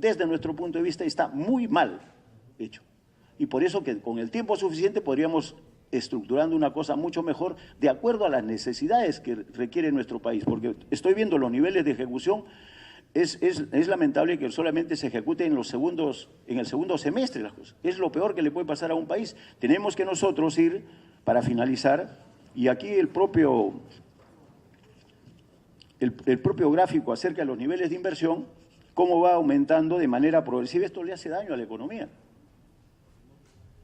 desde nuestro punto de vista, está muy mal hecho. Y por eso que con el tiempo suficiente podríamos estructurando una cosa mucho mejor de acuerdo a las necesidades que requiere nuestro país, porque estoy viendo los niveles de ejecución. Es lamentable que solamente se ejecute en el segundo semestre las cosas. Es lo peor que le puede pasar a un país. Tenemos que nosotros ir, para finalizar, y aquí el propio gráfico acerca de los niveles de inversión, cómo va aumentando de manera progresiva. Esto le hace daño a la economía.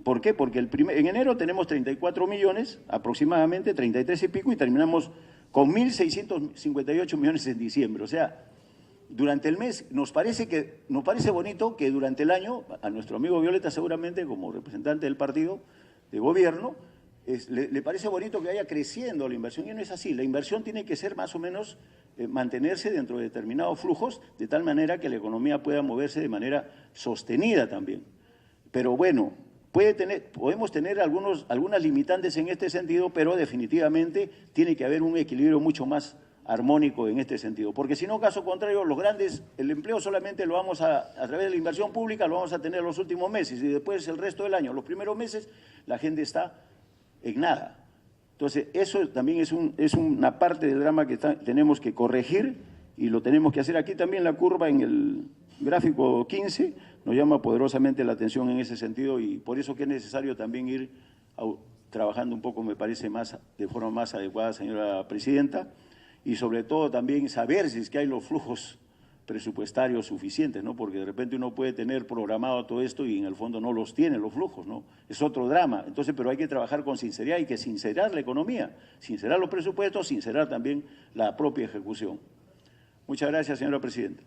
¿Por qué? Porque en enero tenemos 34 millones, aproximadamente 33 y pico, y terminamos con 1.658 millones en diciembre. O sea, durante el mes nos parece bonito que durante el año, a nuestro amigo Violeta seguramente como representante del partido de gobierno, le parece bonito que vaya creciendo la inversión, y no es así. La inversión tiene que ser más o menos mantenerse dentro de determinados flujos, de tal manera que la economía pueda moverse de manera sostenida también. Pero bueno, podemos tener algunas limitantes en este sentido, pero definitivamente tiene que haber un equilibrio mucho más armónico en este sentido, porque si no, caso contrario, el empleo solamente lo vamos a través de la inversión pública, lo vamos a tener los últimos meses, y después el resto del año, los primeros meses, la gente está en nada. Entonces, eso también es una parte del drama que tenemos que corregir, y lo tenemos que hacer. Aquí también la curva en el gráfico 15 nos llama poderosamente la atención en ese sentido, y por eso que es necesario también ir trabajando un poco, me parece, de forma más adecuada, señora presidenta, y sobre todo también saber si es que hay los flujos presupuestarios suficientes, ¿no? Porque de repente uno puede tener programado todo esto y en el fondo no los tiene los flujos, ¿no? Es otro drama. Entonces, pero hay que trabajar con sinceridad, hay que sincerar la economía, sincerar los presupuestos, sincerar también la propia ejecución. Muchas gracias, señora presidenta.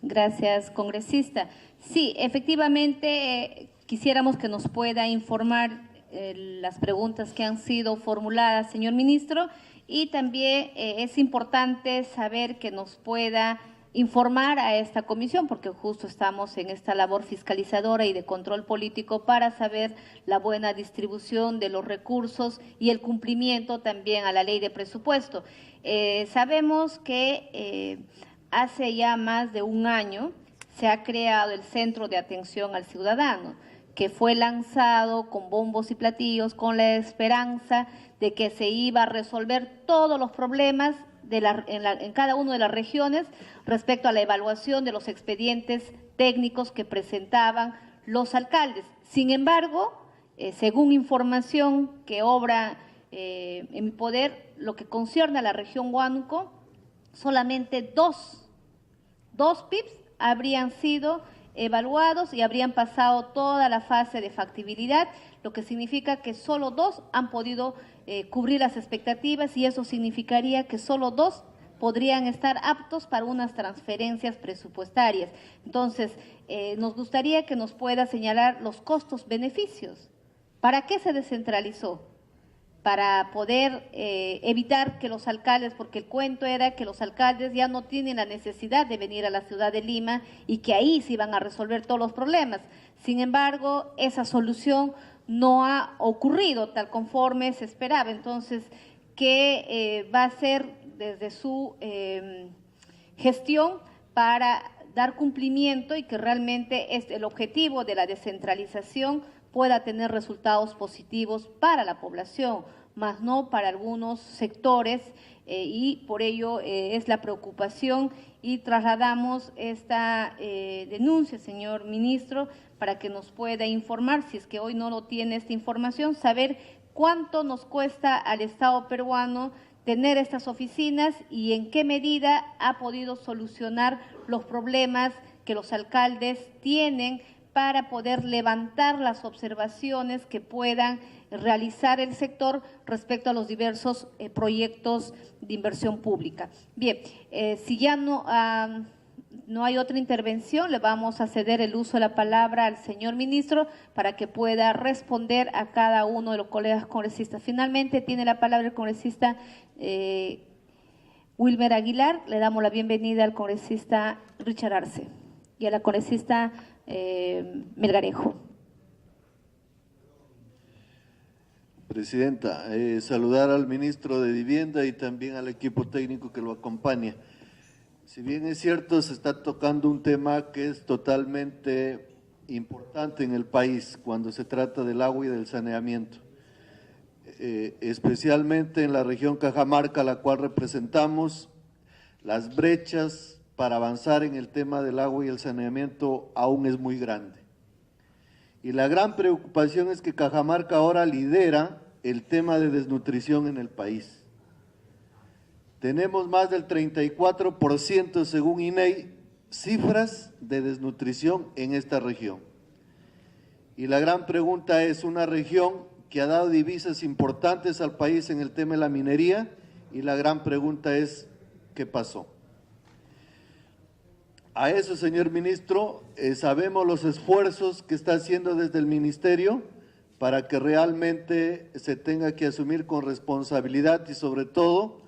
Gracias, congresista. Sí, efectivamente, quisiéramos que nos pueda informar las preguntas que han sido formuladas, señor ministro, y también es importante saber que nos pueda informar a esta comisión, porque justo estamos en esta labor fiscalizadora y de control político para saber la buena distribución de los recursos y el cumplimiento también a la ley de presupuesto. Sabemos que hace ya más de un año se ha creado el Centro de Atención al Ciudadano, que fue lanzado con bombos y platillos, con la esperanza de que se iba a resolver todos los problemas en cada una de las regiones respecto a la evaluación de los expedientes técnicos que presentaban los alcaldes. Sin embargo, según información que obra en mi poder, lo que concierne a la región Huánuco, solamente dos PIBs habrían sido evaluados y habrían pasado toda la fase de factibilidad, lo que significa que solo 2 han podido cubrir las expectativas, y eso significaría que solo 2 podrían estar aptos para unas transferencias presupuestarias. Entonces, nos gustaría que nos pueda señalar los costos-beneficios. ¿Para qué se descentralizó? Para poder evitar que los alcaldes, porque el cuento era que los alcaldes ya no tienen la necesidad de venir a la ciudad de Lima y que ahí se iban a resolver todos los problemas. Sin embargo, esa solución no ha ocurrido tal conforme se esperaba. Entonces, ¿qué va a hacer desde su gestión para dar cumplimiento y que realmente el objetivo de la descentralización pueda tener resultados positivos para la población, más no para algunos sectores, y por ello es la preocupación, y trasladamos esta denuncia, señor ministro, para que nos pueda informar, si es que hoy no lo tiene esta información, saber cuánto nos cuesta al Estado peruano tener estas oficinas y en qué medida ha podido solucionar los problemas que los alcaldes tienen para poder levantar las observaciones que puedan realizar el sector respecto a los diversos proyectos de inversión pública. Bien, si ya no hay otra intervención, le vamos a ceder el uso de la palabra al señor ministro para que pueda responder a cada uno de los colegas congresistas. Finalmente tiene la palabra el congresista Wilmer Aguilar. Le damos la bienvenida al congresista Richard Arce y a la congresista Melgarejo. Presidenta, saludar al ministro de Vivienda y también al equipo técnico que lo acompaña. Si bien es cierto, se está tocando un tema que es totalmente importante en el país cuando se trata del agua y del saneamiento, especialmente en la región Cajamarca, la cual representamos, las brechas para avanzar en el tema del agua y el saneamiento aún es muy grande. Y la gran preocupación es que Cajamarca ahora lidera el tema de desnutrición en el país. Tenemos más del 34% según INEI, cifras de desnutrición en esta región. Y la gran pregunta es, una región que ha dado divisas importantes al país en el tema de la minería, y la gran pregunta es, ¿qué pasó? A eso, señor ministro, sabemos los esfuerzos que está haciendo desde el ministerio para que realmente se tenga que asumir con responsabilidad y sobre todo,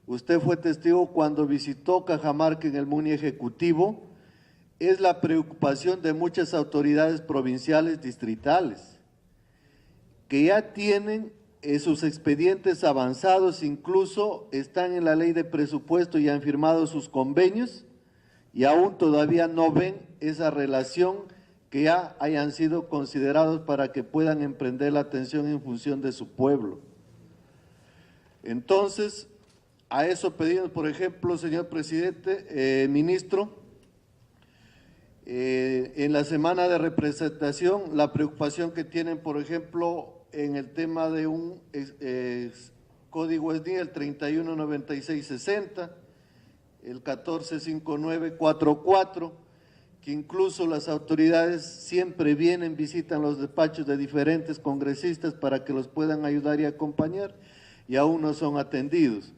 usted fue testigo cuando visitó Cajamarca en el MUNI Ejecutivo, es la preocupación de muchas autoridades provinciales, distritales, que ya tienen sus expedientes avanzados, incluso están en la ley de presupuesto y han firmado sus convenios y aún todavía no ven esa relación que ya hayan sido considerados para que puedan emprender la atención en función de su pueblo. Entonces, a eso pedimos, por ejemplo, señor presidente, ministro, en la semana de representación, la preocupación que tienen, por ejemplo, en el tema de un código SNI, el 319660, el 145944, que incluso las autoridades siempre vienen, visitan los despachos de diferentes congresistas para que los puedan ayudar y acompañar, y aún no son atendidos.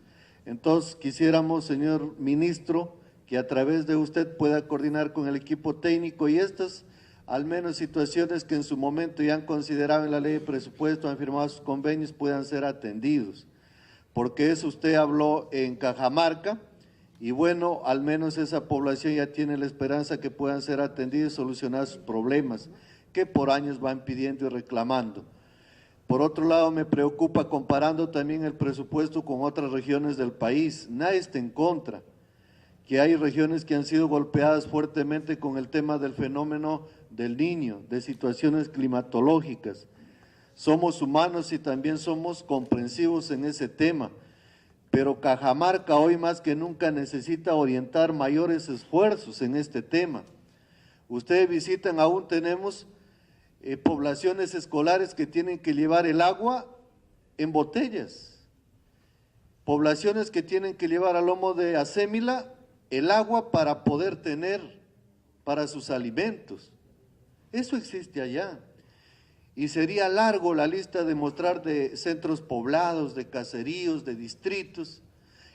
Entonces, quisiéramos, señor ministro, que a través de usted pueda coordinar con el equipo técnico y estas, al menos situaciones que en su momento ya han considerado en la ley de presupuesto, han firmado sus convenios, puedan ser atendidos. Porque eso usted habló en Cajamarca y bueno, al menos esa población ya tiene la esperanza que puedan ser atendidos y solucionar sus problemas, que por años van pidiendo y reclamando. Por otro lado, me preocupa comparando también el presupuesto con otras regiones del país. Nadie está en contra, que hay regiones que han sido golpeadas fuertemente con el tema del fenómeno del Niño, de situaciones climatológicas. Somos humanos y también somos comprensivos en ese tema, pero Cajamarca hoy más que nunca necesita orientar mayores esfuerzos en este tema. Ustedes visitan, aún tenemos poblaciones escolares que tienen que llevar el agua en botellas, poblaciones que tienen que llevar a lomo de acémila el agua para poder tener para sus alimentos. Eso existe allá. Y sería largo la lista de mostrar de centros poblados, de caseríos, de distritos.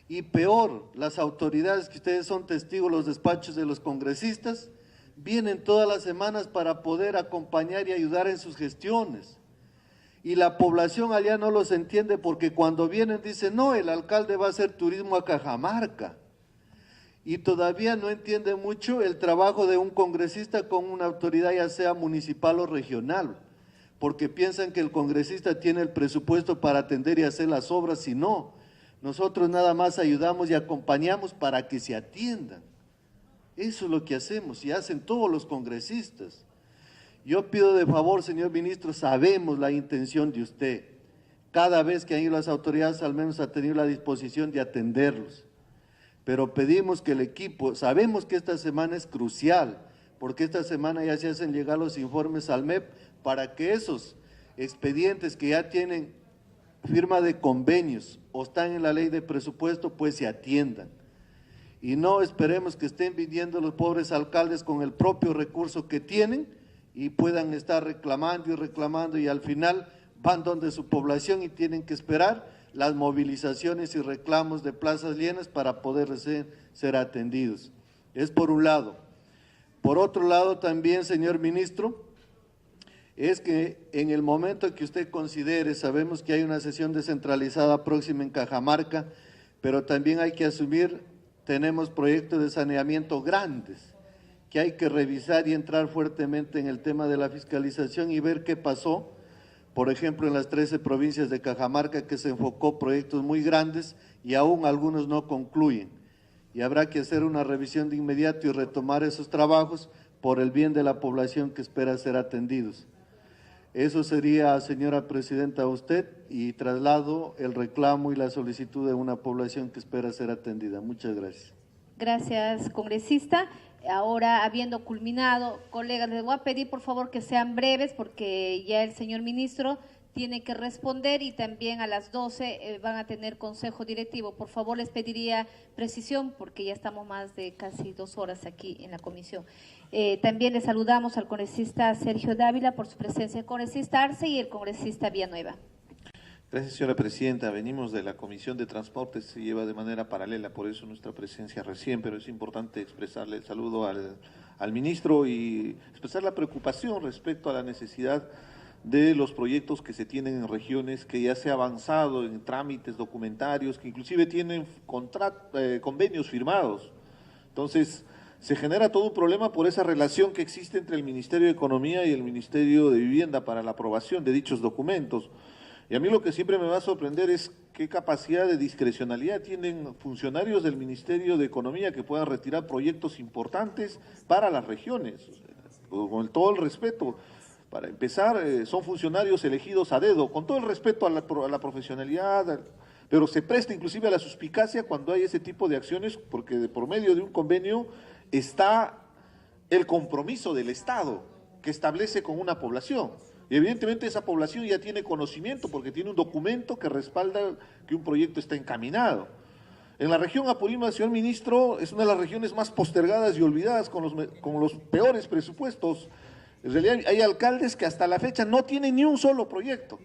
Y peor, las autoridades que ustedes son testigos, los despachos de los congresistas, vienen todas las semanas para poder acompañar y ayudar en sus gestiones. Y la población allá no los entiende porque cuando vienen dicen, no, el alcalde va a hacer turismo a Cajamarca. Y todavía no entiende mucho el trabajo de un congresista con una autoridad ya sea municipal o regional, porque piensan que el congresista tiene el presupuesto para atender y hacer las obras, y no, nosotros nada más ayudamos y acompañamos para que se atiendan. Eso es lo que hacemos y hacen todos los congresistas. Yo pido de favor, señor ministro, sabemos la intención de usted, cada vez que han ido las autoridades al menos ha tenido la disposición de atenderlos. Pero pedimos que el equipo, sabemos que esta semana es crucial, porque esta semana ya se hacen llegar los informes al MEP para que esos expedientes que ya tienen firma de convenios o están en la ley de presupuesto, pues se atiendan. Y no esperemos que estén viniendo los pobres alcaldes con el propio recurso que tienen y puedan estar reclamando y al final van donde su población y tienen que esperar las movilizaciones y reclamos de plazas llenas para poder ser atendidos. Es por un lado. Por otro lado también, señor ministro, es que en el momento que usted considere, sabemos que hay una sesión descentralizada próxima en Cajamarca, pero también hay que asumir, tenemos proyectos de saneamiento grandes, que hay que revisar y entrar fuertemente en el tema de la fiscalización y ver qué pasó. Por ejemplo, en las 13 provincias de Cajamarca que se enfocó proyectos muy grandes y aún algunos no concluyen. y habrá que hacer una revisión de inmediato y retomar esos trabajos por el bien de la población que espera ser atendidos. Eso sería, señora presidenta, a usted, y traslado el reclamo y la solicitud de una población que espera ser atendida. Muchas gracias. Gracias, congresista. Ahora, habiendo culminado, colegas, les voy a pedir por favor que sean breves porque ya el señor ministro tiene que responder y también a las 12 van a tener consejo directivo. Por favor, les pediría precisión porque ya estamos más de casi 2 horas aquí en la comisión. También le saludamos al congresista Sergio Dávila por su presencia, el congresista Arce y el congresista Villanueva. Gracias, señora presidenta. Venimos de la Comisión de Transportes, se lleva de manera paralela, por eso nuestra presencia recién, pero es importante expresarle el saludo al ministro y expresar la preocupación respecto a la necesidad de los proyectos que se tienen en regiones que ya se ha avanzado en trámites documentarios, que inclusive tienen convenios firmados. Entonces, se genera todo un problema por esa relación que existe entre el Ministerio de Economía y el Ministerio de Vivienda para la aprobación de dichos documentos. Y a mí lo que siempre me va a sorprender es qué capacidad de discrecionalidad tienen funcionarios del Ministerio de Economía que puedan retirar proyectos importantes para las regiones, con todo el respeto. Para empezar, son funcionarios elegidos a dedo, con todo el respeto a la profesionalidad, pero se presta inclusive a la suspicacia cuando hay ese tipo de acciones, porque por medio de un convenio está el compromiso del Estado que establece con una población. Y evidentemente esa población ya tiene conocimiento porque tiene un documento que respalda que un proyecto está encaminado. En la región Apurímac, señor ministro, es una de las regiones más postergadas y olvidadas con los peores presupuestos. En realidad hay alcaldes que hasta la fecha no tienen ni un solo proyecto,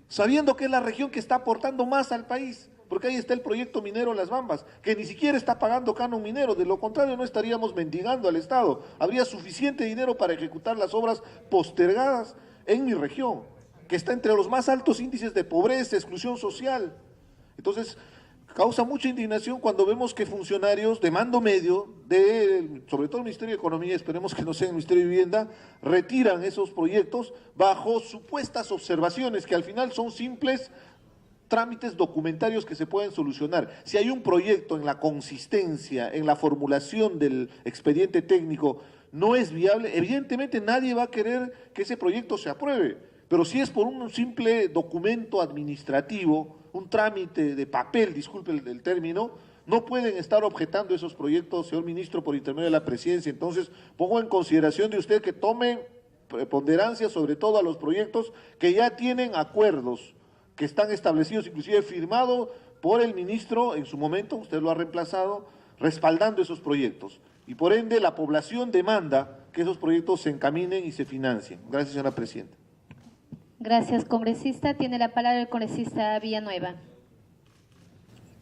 sabiendo que es la región que está aportando más al país, porque ahí está el proyecto minero Las Bambas, que ni siquiera está pagando canon minero, de lo contrario no estaríamos mendigando al Estado, habría suficiente dinero para ejecutar las obras postergadas en mi región, que está entre los más altos índices de pobreza, exclusión social. Entonces, causa mucha indignación cuando vemos que funcionarios de mando medio, sobre todo el Ministerio de Economía, esperemos que no sea el Ministerio de Vivienda, retiran esos proyectos bajo supuestas observaciones que al final son simples trámites documentarios que se pueden solucionar. Si hay un proyecto en la consistencia, en la formulación del expediente técnico, no es viable, evidentemente nadie va a querer que ese proyecto se apruebe, pero si es por un simple documento administrativo, un trámite de papel, disculpe el término, no pueden estar objetando esos proyectos, señor ministro, por intermedio de la presidencia. Entonces, pongo en consideración de usted que tome preponderancia sobre todo a los proyectos que ya tienen acuerdos, que están establecidos, inclusive firmado por el ministro en su momento, usted lo ha reemplazado, respaldando esos proyectos. Y por ende, la población demanda que esos proyectos se encaminen y se financien. Gracias, señora presidenta. Gracias, congresista. Tiene la palabra el congresista Villanueva.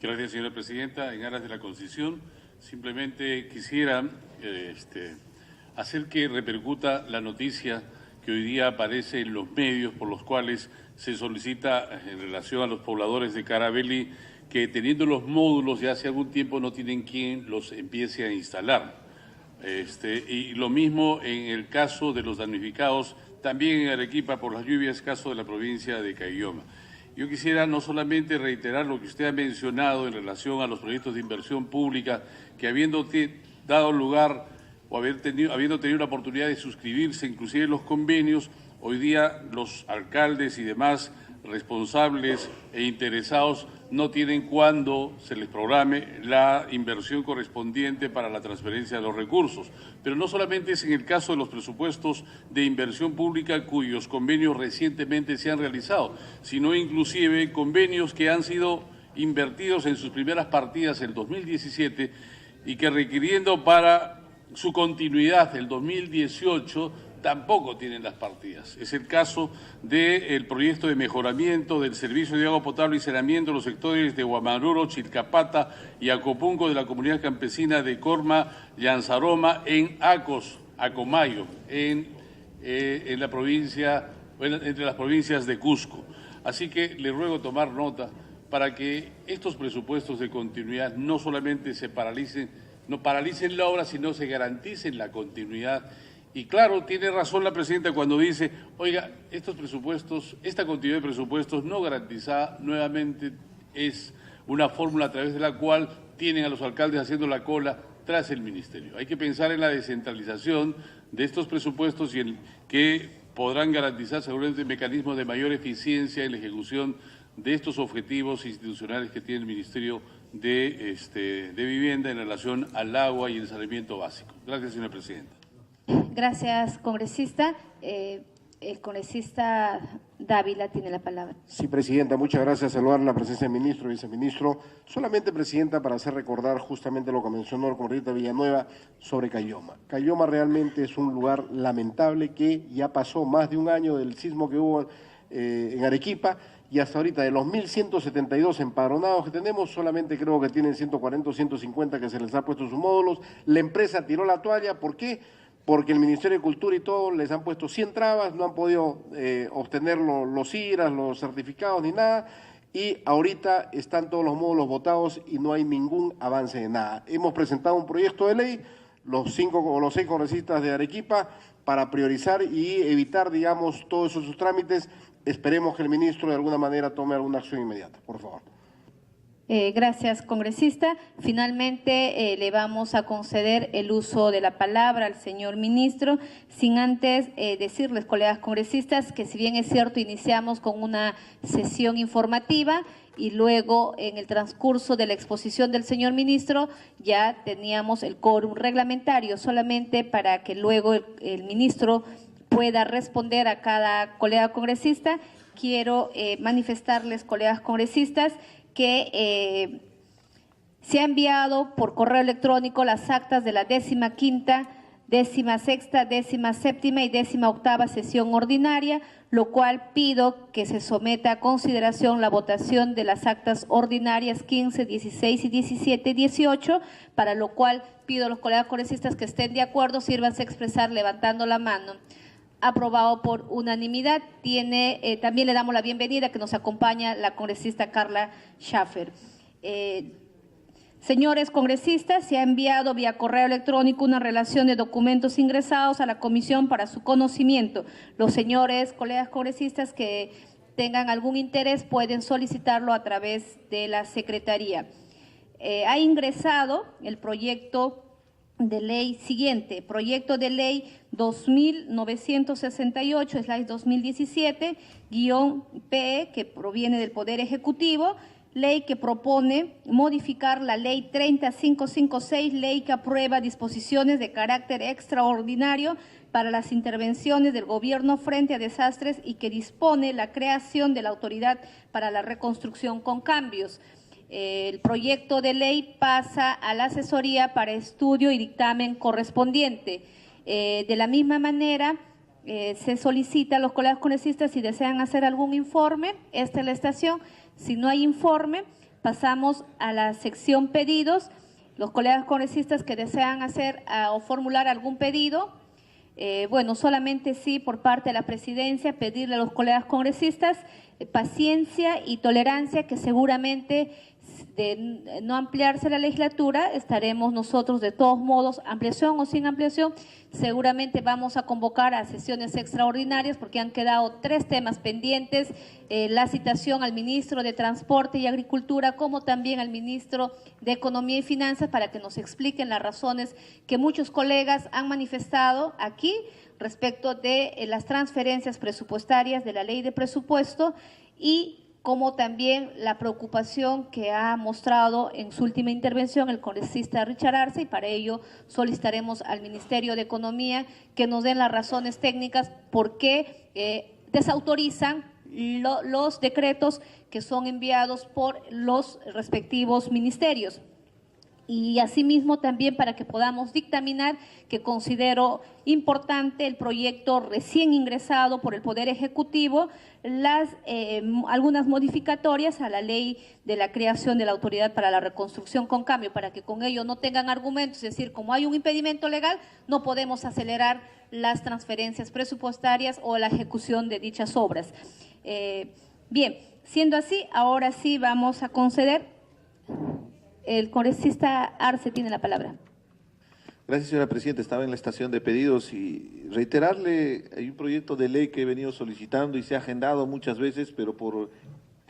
Gracias, señora presidenta. En aras de la concisión, simplemente quisiera hacer que repercuta la noticia que hoy día aparece en los medios por los cuales se solicita en relación a los pobladores de Carabelli que teniendo los módulos ya hace algún tiempo no tienen quien los empiece a instalar. Y lo mismo en el caso de los damnificados, también en Arequipa por las lluvias, caso de la provincia de Caylloma. Yo quisiera no solamente reiterar lo que usted ha mencionado en relación a los proyectos de inversión pública, que habiendo dado lugar o habiendo tenido la oportunidad de suscribirse inclusive los convenios, hoy día los alcaldes y demás responsables e interesados no tienen cuándo se les programe la inversión correspondiente para la transferencia de los recursos. Pero no solamente es en el caso de los presupuestos de inversión pública cuyos convenios recientemente se han realizado, sino inclusive convenios que han sido invertidos en sus primeras partidas el 2017 y que requiriendo para su continuidad el 2018 tampoco tienen las partidas. Es el caso del proyecto de mejoramiento del servicio de agua potable y saneamiento en los sectores de Huamaruro, Chilcapata y Acopunco de la comunidad campesina de Corma, Llanzaroma, en Acos, Acomayo, en la provincia, entre las provincias de Cusco. Así que le ruego tomar nota para que estos presupuestos de continuidad no solamente no paralicen la obra, sino se garanticen la continuidad. Y claro, tiene razón la presidenta cuando dice, oiga, estos presupuestos, esta continuidad de presupuestos no garantizada nuevamente es una fórmula a través de la cual tienen a los alcaldes haciendo la cola tras el ministerio. Hay que pensar en la descentralización de estos presupuestos y en que podrán garantizar seguramente mecanismos de mayor eficiencia en la ejecución de estos objetivos institucionales que tiene el Ministerio de Vivienda en relación al agua y el saneamiento básico. Gracias, señora presidenta. Gracias, congresista. El congresista Dávila tiene la palabra. Sí, presidenta, muchas gracias. Saludar la presencia del ministro y viceministro. Solamente, presidenta, para hacer recordar justamente lo que mencionó el congresista Villanueva sobre Caylloma. Caylloma realmente es un lugar lamentable que ya pasó más de un año del sismo que hubo en Arequipa y hasta ahorita de los 1.172 empadronados que tenemos, solamente creo que tienen 140 o 150 que se les ha puesto sus módulos. La empresa tiró la toalla. ¿Por qué? Porque el Ministerio de Cultura y todo les han puesto 100 trabas, no han podido obtener los IRAs, los certificados ni nada, y ahorita están todos los módulos votados y no hay ningún avance de nada. Hemos presentado un proyecto de ley, los 6 congresistas de Arequipa, para priorizar y evitar, digamos, todos esos trámites. Esperemos que el ministro de alguna manera tome alguna acción inmediata, por favor. Gracias, congresista. Finalmente, le vamos a conceder el uso de la palabra al señor ministro, sin antes decirles, colegas congresistas, que si bien es cierto, iniciamos con una sesión informativa y luego en el transcurso de la exposición del señor ministro ya teníamos el quórum reglamentario, solamente para que luego el ministro pueda responder a cada colega congresista. Quiero manifestarles, colegas congresistas, que se ha enviado por correo electrónico las actas de la 15ª, 16ª, 17ª y 18ª sesión ordinaria, lo cual pido que se someta a consideración la votación de las actas ordinarias 15, 16 y 17 y 18, para lo cual pido a los colegas congresistas que estén de acuerdo, sírvanse a expresar levantando la mano. Aprobado por unanimidad. También le damos la bienvenida que nos acompaña la congresista Carla Schaffer. Señores congresistas, se ha enviado vía correo electrónico una relación de documentos ingresados a la comisión para su conocimiento. Los señores colegas congresistas que tengan algún interés pueden solicitarlo a través de la Secretaría. Ha ingresado el proyecto de ley siguiente, proyecto de ley 2968/2017-PE, que proviene del Poder Ejecutivo, ley que propone modificar la ley 30556, ley que aprueba disposiciones de carácter extraordinario para las intervenciones del gobierno frente a desastres y que dispone la creación de la Autoridad para la Reconstrucción con Cambios. El proyecto de ley pasa a la asesoría para estudio y dictamen correspondiente. De la misma manera, se solicita a los colegas congresistas si desean hacer algún informe. Esta es la estación. Si no hay informe, pasamos a la sección pedidos. Los colegas congresistas que desean hacer o formular algún pedido, solamente sí por parte de la presidencia, pedirle a los colegas congresistas paciencia y tolerancia, que seguramente de no ampliarse la legislatura, estaremos nosotros de todos modos, ampliación o sin ampliación, seguramente vamos a convocar a sesiones extraordinarias porque han quedado 3 temas pendientes, la citación al ministro de Transporte y Agricultura como también al ministro de Economía y Finanzas para que nos expliquen las razones que muchos colegas han manifestado aquí respecto de las transferencias presupuestarias de la ley de presupuesto y como también la preocupación que ha mostrado en su última intervención el congresista Richard Arce, y para ello solicitaremos al Ministerio de Economía que nos den las razones técnicas por qué desautorizan los decretos que son enviados por los respectivos ministerios. Y asimismo también para que podamos dictaminar, que considero importante el proyecto recién ingresado por el Poder Ejecutivo, algunas modificatorias a la ley de la creación de la Autoridad para la Reconstrucción con Cambio, para que con ello no tengan argumentos, es decir, como hay un impedimento legal, no podemos acelerar las transferencias presupuestarias o la ejecución de dichas obras. Bien, siendo así, ahora sí vamos a conceder. El congresista Arce tiene la palabra. Gracias, señora presidenta. Estaba en la estación de pedidos y reiterarle, hay un proyecto de ley que he venido solicitando y se ha agendado muchas veces, pero por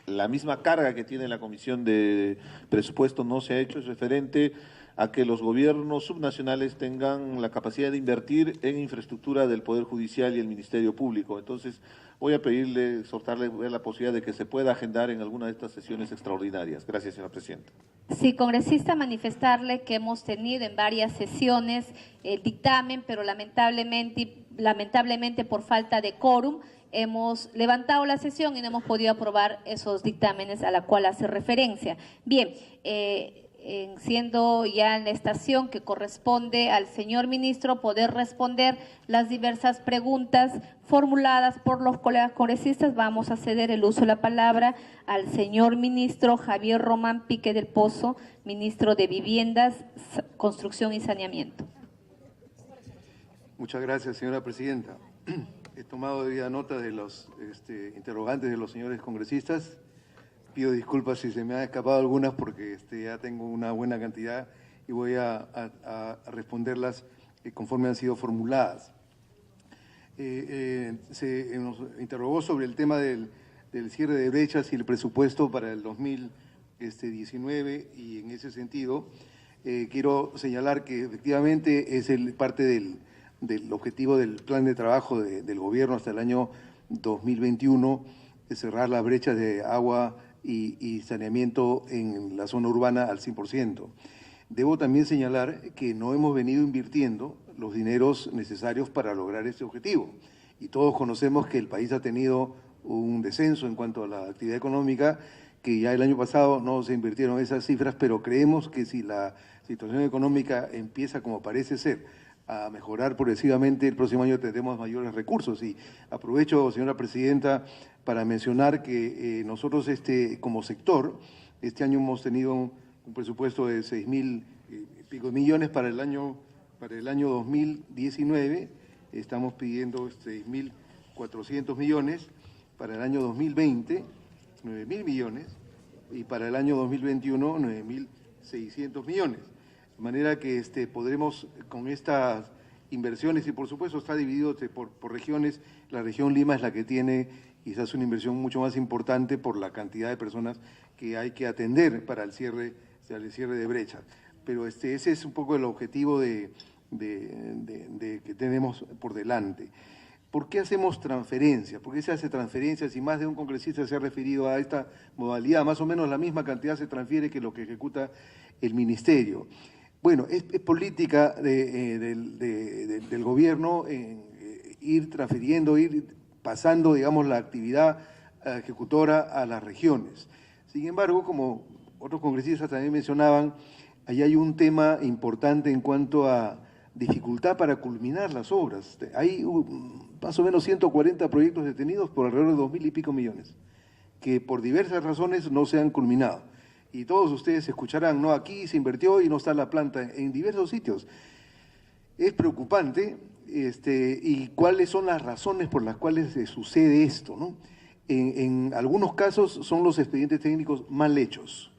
la misma carga que tiene la Comisión de Presupuesto no se ha hecho, es referente a que los gobiernos subnacionales tengan la capacidad de invertir en infraestructura del Poder Judicial y el Ministerio Público. Entonces, voy a pedirle, exhortarle, ver la posibilidad de que se pueda agendar en alguna de estas sesiones extraordinarias. Gracias, señora presidenta. Sí, congresista, manifestarle que hemos tenido en varias sesiones el dictamen, pero lamentablemente por falta de quórum hemos levantado la sesión y no hemos podido aprobar esos dictámenes a la cual hace referencia. Bien, siendo ya en la estación que corresponde al señor ministro poder responder las diversas preguntas formuladas por los colegas congresistas, vamos a ceder el uso de la palabra al señor ministro Javier Román Pique del Pozo, ministro de Viviendas, Construcción y Saneamiento. Muchas gracias, señora presidenta. He tomado debida nota de los interrogantes de los señores congresistas. Pido disculpas si se me han escapado algunas porque ya tengo una buena cantidad y voy a responderlas conforme han sido formuladas. Se nos interrogó sobre el tema del cierre de brechas y el presupuesto para el 2019 y en ese sentido quiero señalar que efectivamente es parte del objetivo del plan de trabajo del gobierno hasta el año 2021, de cerrar las brechas de agua y saneamiento en la zona urbana al 100%. Debo también señalar que no hemos venido invirtiendo los dineros necesarios para lograr este objetivo. Y todos conocemos que el país ha tenido un descenso en cuanto a la actividad económica, que ya el año pasado no se invirtieron esas cifras, pero creemos que si la situación económica empieza como parece ser a mejorar progresivamente, el próximo año tendremos mayores recursos. Y aprovecho, señora presidenta, para mencionar que nosotros como sector, este año hemos tenido un presupuesto de 6.000 y pico millones para el año 2019, estamos pidiendo 6.400 millones, para el año 2020, 9.000 millones, y para el año 2021, 9.600 millones. De manera que podremos con estas inversiones, y por supuesto está dividido por regiones, la región Lima es la que tiene quizás una inversión mucho más importante por la cantidad de personas que hay que atender para el cierre de brechas. Pero ese es un poco el objetivo que tenemos por delante. ¿Por qué hacemos transferencias? ¿Por qué se hace transferencias? Si más de un congresista se ha referido a esta modalidad, más o menos la misma cantidad se transfiere que lo que ejecuta el ministerio. Bueno, es política del gobierno ir transfiriendo, ir pasando, digamos, la actividad ejecutora a las regiones. Sin embargo, como otros congresistas también mencionaban, ahí hay un tema importante en cuanto a dificultad para culminar las obras. Hay más o menos 140 proyectos detenidos por alrededor de 2.000 y pico millones, que por diversas razones no se han culminado. Y todos ustedes escucharán, no, aquí se invirtió y no está la planta, en diversos sitios. Es preocupante, y cuáles son las razones por las cuales sucede esto, ¿no? En algunos casos son los expedientes técnicos mal hechos.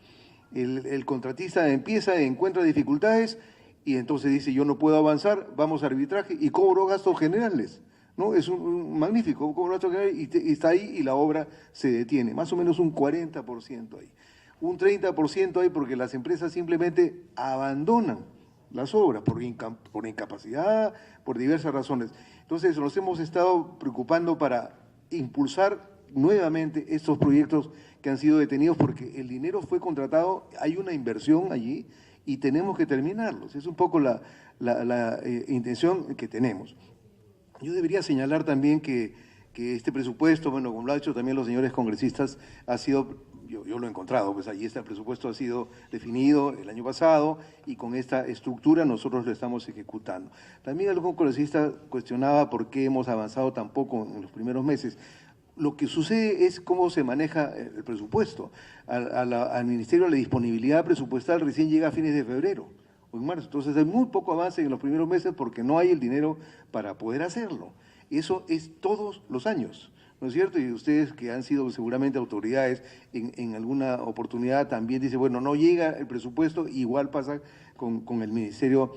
El contratista encuentra dificultades y entonces dice, yo no puedo avanzar, vamos a arbitraje y cobro gastos generales, ¿no? Es un magnífico, cobro gastos generales y está ahí y la obra se detiene, más o menos un 40% ahí. Un 30% ahí porque las empresas simplemente abandonan las obras por incapacidad, por diversas razones. Entonces nos hemos estado preocupando para impulsar nuevamente estos proyectos que han sido detenidos porque el dinero fue contratado, hay una inversión allí y tenemos que terminarlos. Es un poco la intención que tenemos. Yo debería señalar también que este presupuesto, bueno, como lo han hecho también los señores congresistas, ha sido, yo lo he encontrado, pues allí está, el presupuesto ha sido definido el año pasado y con esta estructura nosotros lo estamos ejecutando. También algún congresista cuestionaba por qué hemos avanzado tan poco en los primeros meses. Lo que sucede es cómo se maneja el presupuesto. Al Ministerio la disponibilidad presupuestal recién llega a fines de febrero o en marzo. Entonces hay muy poco avance en los primeros meses porque no hay el dinero para poder hacerlo. Eso es todos los años, ¿no es cierto? Y ustedes que han sido seguramente autoridades en alguna oportunidad también dicen, bueno, no llega el presupuesto, igual pasa con el Ministerio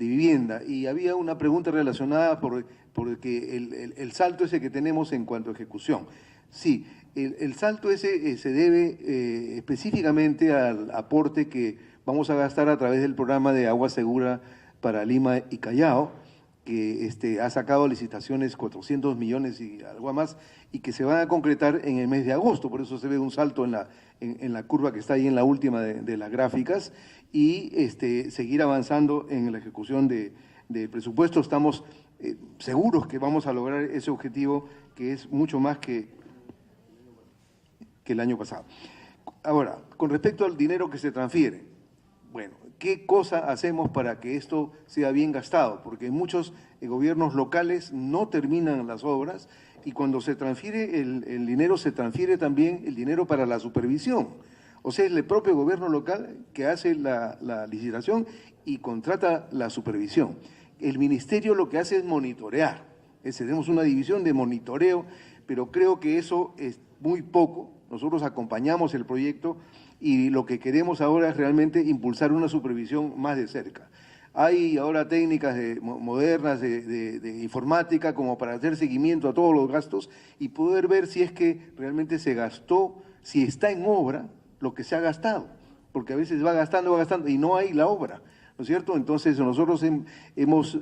vivienda. Y había una pregunta relacionada porque el salto ese que tenemos en cuanto a ejecución. Sí, el salto ese se debe específicamente al aporte que vamos a gastar a través del programa de agua segura para Lima y Callao, que ha sacado licitaciones 400 millones y algo más, y que se van a concretar en el mes de agosto. Por eso se ve un salto en la curva que está ahí en la última de las gráficas, y seguir avanzando en la ejecución de presupuesto. Estamos seguros que vamos a lograr ese objetivo, que es mucho más que el año pasado. Ahora, con respecto al dinero que se transfiere, bueno, ¿qué cosa hacemos para que esto sea bien gastado? Porque muchos gobiernos locales no terminan las obras, y cuando se transfiere el dinero, se transfiere también el dinero para la supervisión. O sea, es el propio gobierno local que hace la licitación y contrata la supervisión. El ministerio lo que hace es monitorear. Tenemos una división de monitoreo, pero creo que eso es muy poco. Nosotros acompañamos el proyecto y lo que queremos ahora es realmente impulsar una supervisión más de cerca. Hay ahora técnicas modernas de informática como para hacer seguimiento a todos los gastos y poder ver si es que realmente se gastó, si está en obra lo que se ha gastado, porque a veces va gastando y no hay la obra, ¿no es cierto? Entonces nosotros hemos,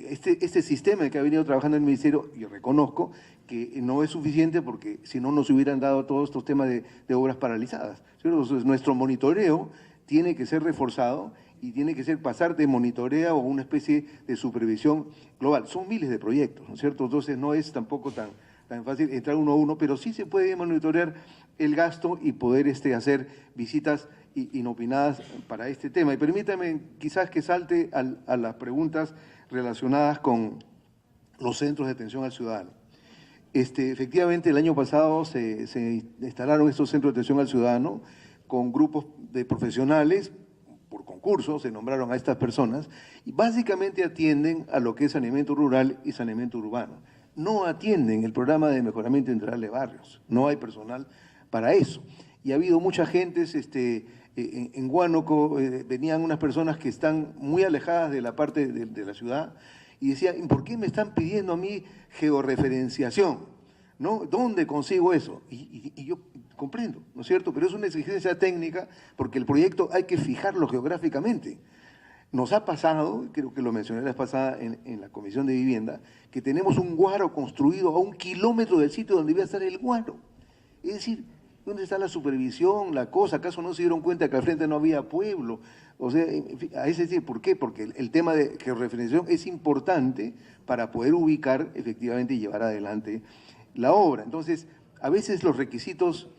este sistema que ha venido trabajando en el Ministerio, yo reconozco que no es suficiente, porque si no nos hubieran dado todos estos temas de obras paralizadas, ¿cierto? Entonces nuestro monitoreo tiene que ser reforzado y tiene que ser pasar de monitoreo a una especie de supervisión global. Son miles de proyectos, ¿no es cierto? Entonces no es tampoco tan fácil entrar uno a uno, pero sí se puede monitorear el gasto y poder hacer visitas inopinadas para este tema. Y permítame quizás que salte a las preguntas relacionadas con los centros de atención al ciudadano. Efectivamente, el año pasado se instalaron estos centros de atención al ciudadano con grupos de profesionales. Por concurso se nombraron a estas personas y básicamente atienden a lo que es saneamiento rural y saneamiento urbano. No atienden el programa de mejoramiento integral de barrios, no hay personal para eso. Y ha habido mucha gente, en Huánuco venían unas personas que están muy alejadas de la parte de la ciudad y decían, ¿por qué me están pidiendo a mí georreferenciación? ¿No? ¿Dónde consigo eso? Y yo comprendo, ¿no es cierto? Pero es una exigencia técnica porque el proyecto hay que fijarlo geográficamente. Nos ha pasado, creo que lo mencioné la vez pasada en la Comisión de Vivienda, que tenemos un guaro construido a 1 kilómetro del sitio donde iba a estar el guaro. Es decir, ¿dónde está la supervisión, la cosa? ¿Acaso no se dieron cuenta que al frente no había pueblo? O sea, en fin, a ese decir, ¿por qué? Porque el tema de georreferenciación es importante para poder ubicar efectivamente y llevar adelante la obra. Entonces, a veces los requisitos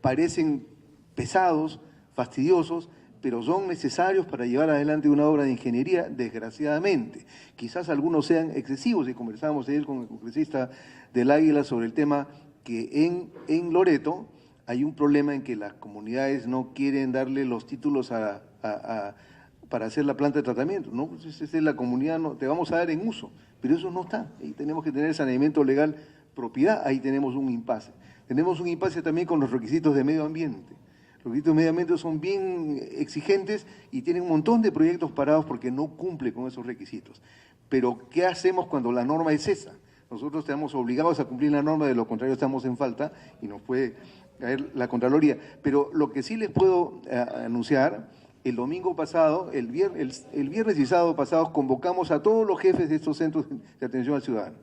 parecen pesados, fastidiosos, pero son necesarios para llevar adelante una obra de ingeniería, desgraciadamente. Quizás algunos sean excesivos, y conversábamos ayer con el congresista del Águila sobre el tema que en Loreto hay un problema en que las comunidades no quieren darle los títulos para hacer la planta de tratamiento. No, pues esa es la comunidad, no, te vamos a dar en uso, pero eso no está. Ahí tenemos que tener saneamiento legal, propiedad, ahí tenemos un impasse. Tenemos un impasse también con los requisitos de medio ambiente. Los requisitos de medio ambiente son bien exigentes y tienen un montón de proyectos parados porque no cumple con esos requisitos. Pero, ¿qué hacemos cuando la norma es esa? Nosotros estamos obligados a cumplir la norma, de lo contrario estamos en falta y nos puede caer la Contraloría. Pero lo que sí les puedo anunciar, el domingo pasado, el viernes y sábado pasados, convocamos a todos los jefes de estos centros de atención al ciudadano.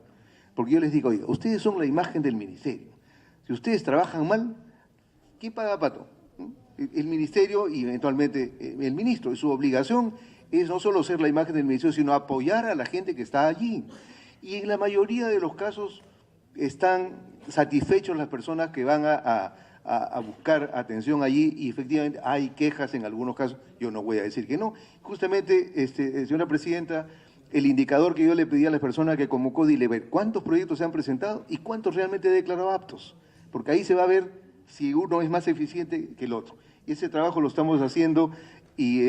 Porque yo les digo, oiga, ustedes son la imagen del ministerio. Si ustedes trabajan mal, ¿quién paga pato? El ministerio y eventualmente el ministro. Y su obligación es no solo ser la imagen del ministerio, sino apoyar a la gente que está allí. Y en la mayoría de los casos están satisfechos las personas que van a buscar atención allí, y efectivamente hay quejas en algunos casos, yo no voy a decir que no. Justamente, señora presidenta, el indicador que yo le pedí a las personas que convocó, dile, ver cuántos proyectos se han presentado y cuántos realmente he declarado aptos, porque ahí se va a ver si uno es más eficiente que el otro. Y ese trabajo lo estamos haciendo y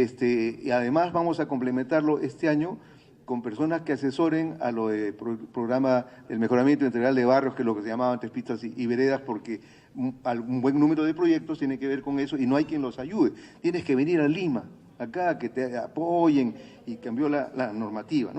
además vamos a complementarlo este año con personas que asesoren a lo del programa del mejoramiento integral de barrios, que es lo que se llamaba antes pistas y veredas, porque un buen número de proyectos tiene que ver con eso y no hay quien los ayude. Tienes que venir a Lima acá, que te apoyen y cambió la normativa, ¿no?